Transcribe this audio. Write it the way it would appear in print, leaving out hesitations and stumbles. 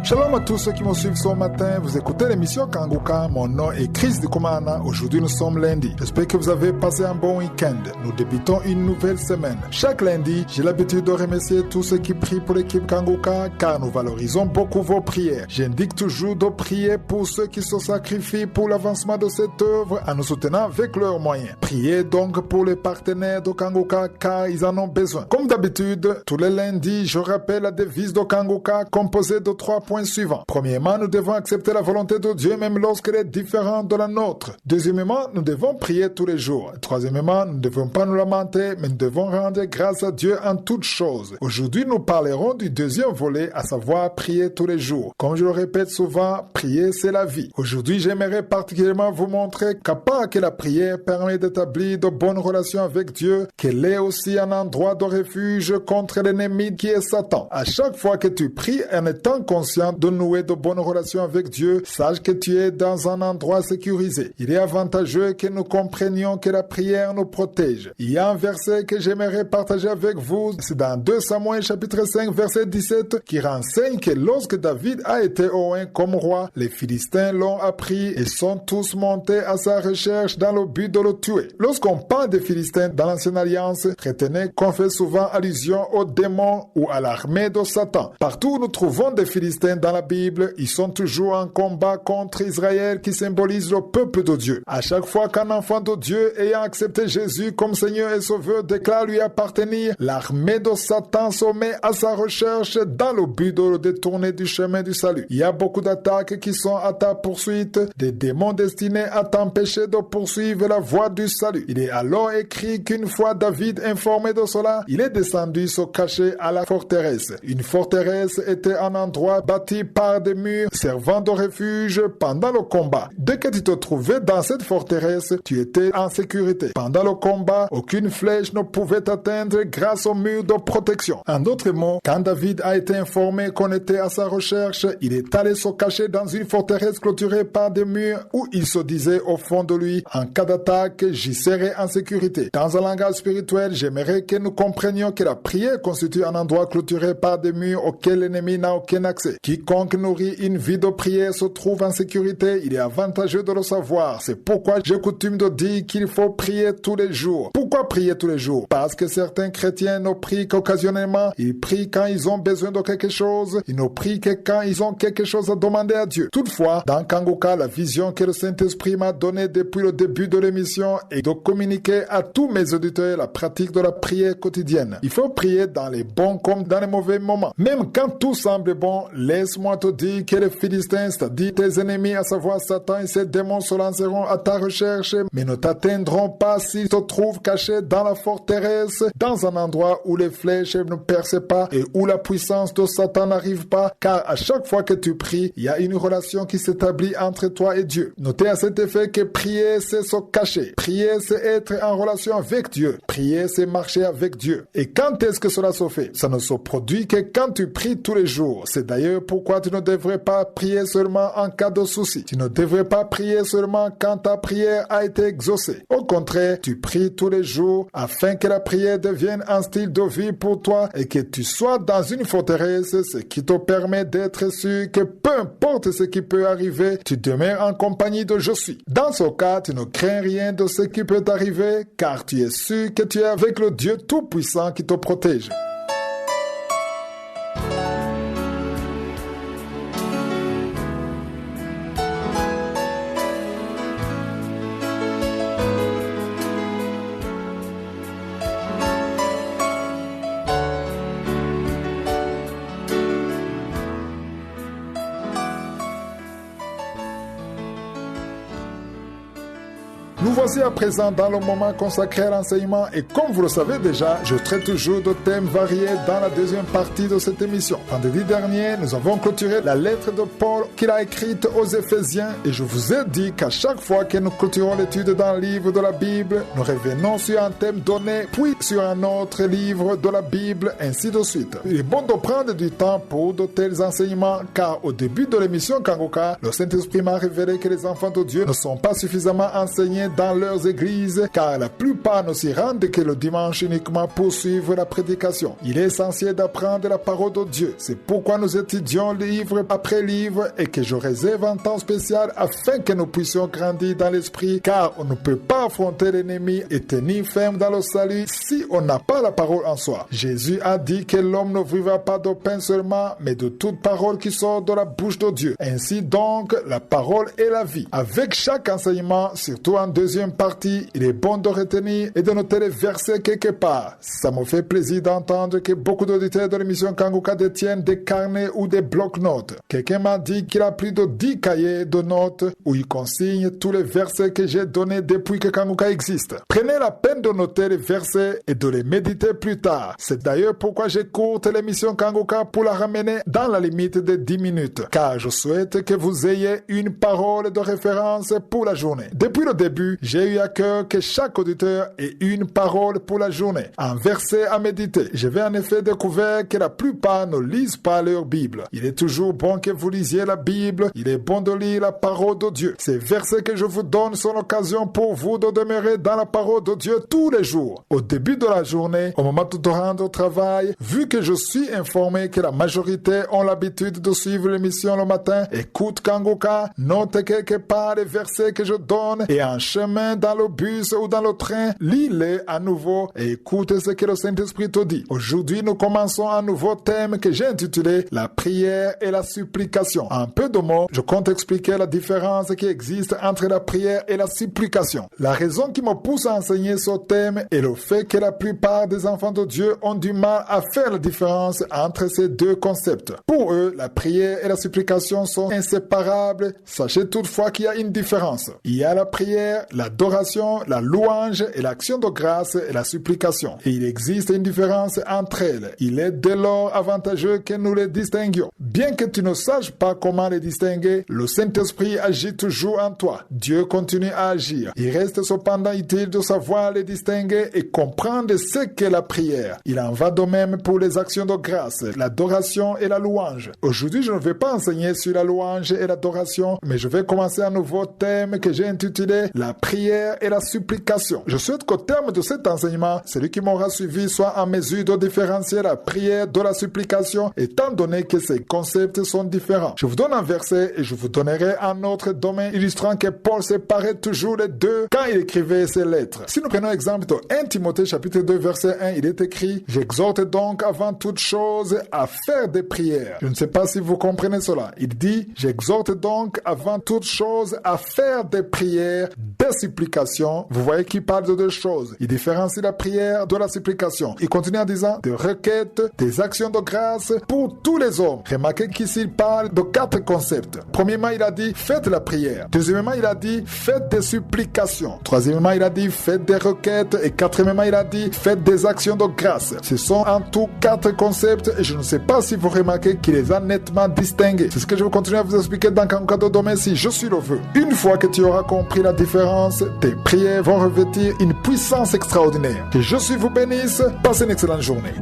Shalom à tous ceux qui me suivent ce matin. Vous écoutez l'émission Kanguka. Mon nom est Chris Dikumana. Aujourd'hui, nous sommes lundi. J'espère que vous avez passé un bon week-end. Nous débutons une nouvelle semaine. Chaque lundi, j'ai l'habitude de remercier tous ceux qui prient pour l'équipe Kanguka car nous valorisons beaucoup vos prières. J'indique toujours de prier pour ceux qui se sacrifient pour l'avancement de cette œuvre en nous soutenant avec leurs moyens. Priez donc pour les partenaires de Kanguka car ils en ont besoin. Comme d'habitude, tous les lundis, je rappelle la devise de Kanguka composée de 3 points suivants. Premièrement, nous devons accepter la volonté de Dieu même lorsqu'elle est différente de la nôtre. Deuxièmement, nous devons prier tous les jours. Troisièmement, nous ne devons pas nous lamenter, mais nous devons rendre grâce à Dieu en toutes choses. Aujourd'hui, nous parlerons du deuxième volet, à savoir prier tous les jours. Comme je le répète souvent, prier c'est la vie. Aujourd'hui, j'aimerais particulièrement vous montrer qu'à part que la prière permet d'établir de bonnes relations avec Dieu, qu'elle est aussi un endroit de refuge contre l'ennemi qui est Satan. À chaque fois que tu pries en étant conscient de nouer de bonnes relations avec Dieu, sache que tu es dans un endroit sécurisé. Il est avantageux que nous comprenions que la prière nous protège. Il y a un verset que j'aimerais partager avec vous, c'est dans 2 Samuel chapitre 5 verset 17 qui renseigne que lorsque David a été oint comme roi, les Philistins l'ont appris et sont tous montés à sa recherche dans le but de le tuer. Lorsqu'on parle des Philistins dans l'ancienne alliance, retenez qu'on fait souvent allusion aux démons ou à l'armée de Satan. Partout où nous trouvons des Philistins dans la Bible, ils sont toujours en combat contre Israël qui symbolise le peuple de Dieu. À chaque fois qu'un enfant de Dieu ayant accepté Jésus comme Seigneur et Sauveur déclare lui appartenir, l'armée de Satan se met à sa recherche dans le but de le détourner du chemin du salut. Il y a beaucoup d'attaques qui sont à ta poursuite, des démons destinés à t'empêcher de poursuivre la voie du salut. Il est alors écrit qu'une fois David informé de cela, il est descendu se cacher à la forteresse. Une forteresse était un endroit bâti par des murs servant de refuge pendant le combat. Dès que tu te trouvais dans cette forteresse, tu étais en sécurité. Pendant le combat, aucune flèche ne pouvait t'atteindre grâce aux murs de protection. En d'autres mots, quand David a été informé qu'on était à sa recherche, il est allé se cacher dans une forteresse clôturée par des murs où il se disait au fond de lui, en cas d'attaque, j'y serai en sécurité. Dans un langage spirituel, j'aimerais que nous comprenions que la prière constitue un endroit clôturé par des murs auxquels l'ennemi n'a aucun accès. Quiconque nourrit une vie de prière se trouve en sécurité. Il est avantageux de le savoir. C'est pourquoi j'ai coutume de dire qu'il faut prier tous les jours. Pourquoi prier tous les jours? Parce que certains chrétiens ne prient qu'occasionnellement. Ils prient quand ils ont besoin de quelque chose. Ils ne prient que quand ils ont quelque chose à demander à Dieu. Toutefois, dans Kanguka, la vision que le Saint-Esprit m'a donnée depuis le début de l'émission est de communiquer à tous mes auditeurs la pratique de la prière quotidienne. Il faut prier dans les bons comme dans les mauvais moments. Même quand tout semble bon, laisse-moi te dire que les Philistins, c'est-à-dire tes ennemis, à savoir Satan et ses démons, se lanceront à ta recherche, mais ne t'atteindront pas s'ils te trouvent caché dans la forteresse, dans un endroit où les flèches ne percent pas et où la puissance de Satan n'arrive pas, car à chaque fois que tu pries, il y a une relation qui s'établit entre toi et Dieu. Notez à cet effet que prier, c'est se cacher. Prier, c'est être en relation avec Dieu. Prier, c'est marcher avec Dieu. Et quand est-ce que cela se fait? Ça ne se produit que quand tu pries tous les jours. C'est d'ailleurs pourquoi tu ne devrais pas prier seulement en cas de souci. Tu ne devrais pas prier seulement quand ta prière a été exaucée. Au contraire, tu pries tous les jours afin que la prière devienne un style de vie pour toi et que tu sois dans une forteresse, ce qui te permet d'être sûr que peu importe ce qui peut arriver, tu demeures en compagnie de Je suis. Dans ce cas, tu ne crains rien de ce qui peut t'arriver car tu es sûr que tu es avec le Dieu Tout-Puissant qui te protège. Nous voici à présent dans le moment consacré à l'enseignement et comme vous le savez déjà, je traite toujours de thèmes variés dans la deuxième partie de cette émission. Vendredi dernier, nous avons clôturé la lettre de Paul qu'il a écrite aux Éphésiens et je vous ai dit qu'à chaque fois que nous clôturons l'étude dans le livre de la Bible, nous revenons sur un thème donné, puis sur un autre livre de la Bible, ainsi de suite. Il est bon de prendre du temps pour de tels enseignements car au début de l'émission Kanguka, le Saint-Esprit m'a révélé que les enfants de Dieu ne sont pas suffisamment enseignés dans dans leurs églises, car la plupart ne s'y rendent que le dimanche uniquement pour suivre la prédication. Il est essentiel d'apprendre la parole de Dieu. C'est pourquoi nous étudions livre après livre et que je réserve un temps spécial afin que nous puissions grandir dans l'esprit, car on ne peut pas affronter l'ennemi et tenir ferme dans le salut si on n'a pas la parole en soi. Jésus a dit que l'homme ne vivra pas de pain seulement, mais de toute parole qui sort de la bouche de Dieu. Ainsi donc, la parole est la vie. Avec chaque enseignement, surtout en deuxième partie, il est bon de retenir et de noter les versets quelque part. Ça me fait plaisir d'entendre que beaucoup d'auditeurs de l'émission Kanguka détiennent des carnets ou des blocs-notes. Quelqu'un m'a dit qu'il a plus de 10 cahiers de notes où il consigne tous les versets que j'ai donnés depuis que Kanguka existe. Prenez la peine de noter les versets et de les méditer plus tard. C'est d'ailleurs pourquoi j'écourte l'émission Kanguka pour la ramener dans la limite de 10 minutes, car je souhaite que vous ayez une parole de référence pour la journée. Depuis le début, j'ai eu à cœur que chaque auditeur ait une parole pour la journée, un verset à méditer. J'avais en effet découvert que la plupart ne lisent pas leur Bible. Il est toujours bon que vous lisiez la Bible, il est bon de lire la parole de Dieu. Ces versets que je vous donne sont l'occasion pour vous de demeurer dans la parole de Dieu tous les jours. Au début de la journée, au moment de te rendre au travail, vu que je suis informé que la majorité ont l'habitude de suivre l'émission le matin, écoute Kanguka, note quelque part les versets que je donne et en chemin dans le bus ou dans le train, lis-les à nouveau et écoute ce que le Saint-Esprit te dit. Aujourd'hui, nous commençons un nouveau thème que j'ai intitulé la prière et la supplication. En peu de mots, je compte expliquer la différence qui existe entre la prière et la supplication. La raison qui me pousse à enseigner ce thème est le fait que la plupart des enfants de Dieu ont du mal à faire la différence entre ces deux concepts. Pour eux, la prière et la supplication sont inséparables. Sachez toutefois qu'il y a une différence. Il y a la prière, l'adoration, la louange et l'action de grâce et la supplication. Et il existe une différence entre elles. Il est dès lors avantageux que nous les distinguions. Bien que tu ne saches pas comment les distinguer, le Saint-Esprit agit toujours en toi. Dieu continue à agir. Il reste cependant utile de savoir les distinguer et comprendre ce qu'est la prière. Il en va de même pour les actions de grâce, l'adoration et la louange. Aujourd'hui, je ne vais pas enseigner sur la louange et l'adoration, mais je vais commencer un nouveau thème que j'ai intitulé la prière et la supplication. Je souhaite qu'au terme de cet enseignement, celui qui m'aura suivi soit en mesure de différencier la prière de la supplication, étant donné que ces concepts sont différents. Je vous donne un verset et je vous donnerai un autre domaine illustrant que Paul séparait toujours les deux quand il écrivait ses lettres. Si nous prenons l'exemple de 1 Timothée chapitre 2 verset 1, il est écrit: j'exhorte donc avant toute chose à faire des prières. Je ne sais pas si vous comprenez cela. Il dit: j'exhorte donc avant toute chose à faire des prières, des supplications. Vous voyez qu'il parle de deux choses. Il différencie la prière de la supplication. Il continue en disant des requêtes, des actions de grâce pour tous les hommes. Remarquez qu'ici il parle de 4 concepts. Premièrement, il a dit faites la prière. Deuxièmement, il a dit faites des supplications. Troisièmement, il a dit faites des requêtes. Et quatrièmement, il a dit faites des actions de grâce. Ce sont en tout 4 concepts et je ne sais pas si vous remarquez qu'il les a nettement distingués. C'est ce que je vais continuer à vous expliquer dans Kanguka de demain si je suis le vœu. Une fois que tu auras compris la différence, tes prières vont revêtir une puissance extraordinaire. Que je suis vous bénisse. Passez une excellente journée.